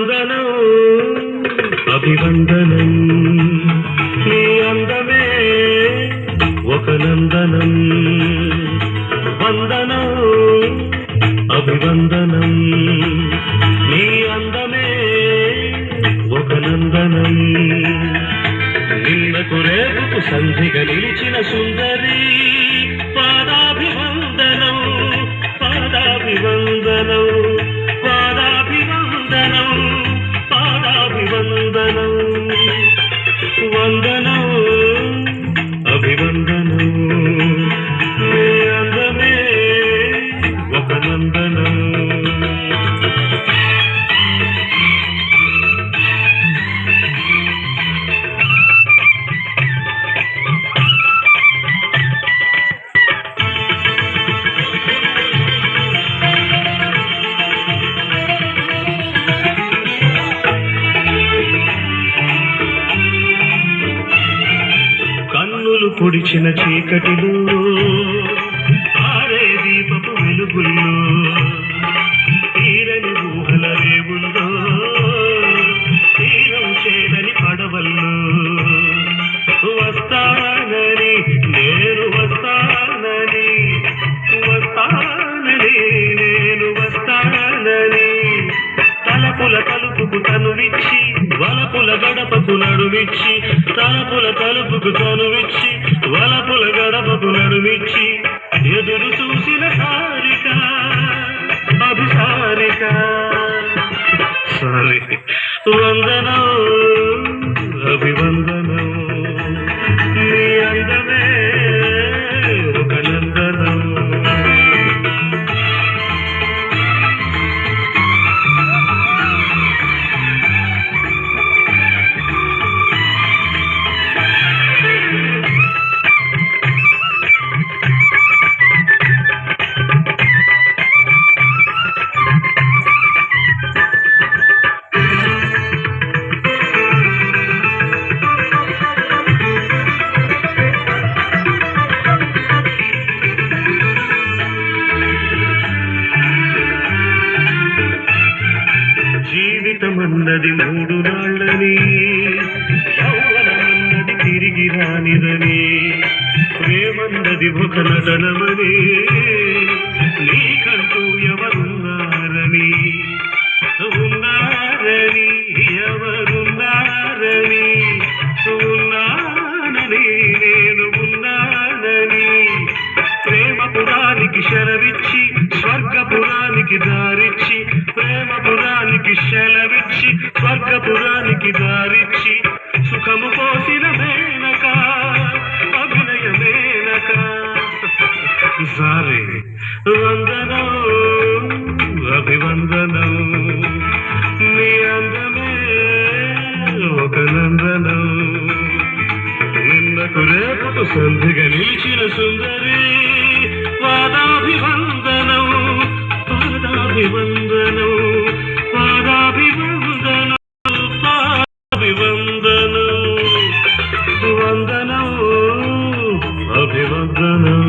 వందనం అభివందనం నీ అందమే ఒక నందనం వందనం అభివందనం నీ అందమే ఒక నందనం నిన్నకు రేపుకు సంధిగా నిలిచిన సుందరి పాదాభివందనం పాదాభివందనం పాదాభివందనం పాదాభివందనం వందనం అభివందనం నీ అందమే ఒక నందనం కన్నులు పొడిచిన చీకటిలో ఆరే దీపపు వెలుగుల్లో తీరని ఊహల రేవుల్లో తీరం చేరని పడవల్లో వస్తానని నేను వస్తానని వస్తానని నేను వస్తానని తలపుల తలుపుకు తనువిచ్చి వలపుల గడపకు నడుమిచ్చి తలపుల తలుపుకు తనువిచ్చి వలపుల గడపకు నడుమిచ్చి ఎదురు చూసిన సారిక అభిసారిక సారీ వందనం అభివందనం నీ అందమే ఒక నందనం జీవితమన్నది మూడు నాళ్ళని యౌవనమన్నది తిరిగి రానిదని ప్రేమన్నది ఒక నటనమని నీకంటూ ఎవరున్నారని ఉన్నారని ఎవరున్నారని ఉన్నానని నేను ఉన్నానని ప్రేమపురానికి శరవిచ్చి స్వర్గపురానికి దారిచ్చి ప్రేమపురానికి శలవిచ్చి స్వర్గపురానికి దారిచ్చి సుఖము పోసిన మేనక అభినయ మేనక సారీ వందనం అభివందనం నీ అందమే ఒక నందనం నిన్నకు రేపుకు సంధిగా నిలిచిన సుందరి పాదాభివందనం పాదాభివందనం పాదాభివందనం పాదాభివందనం వందనం అభివందనం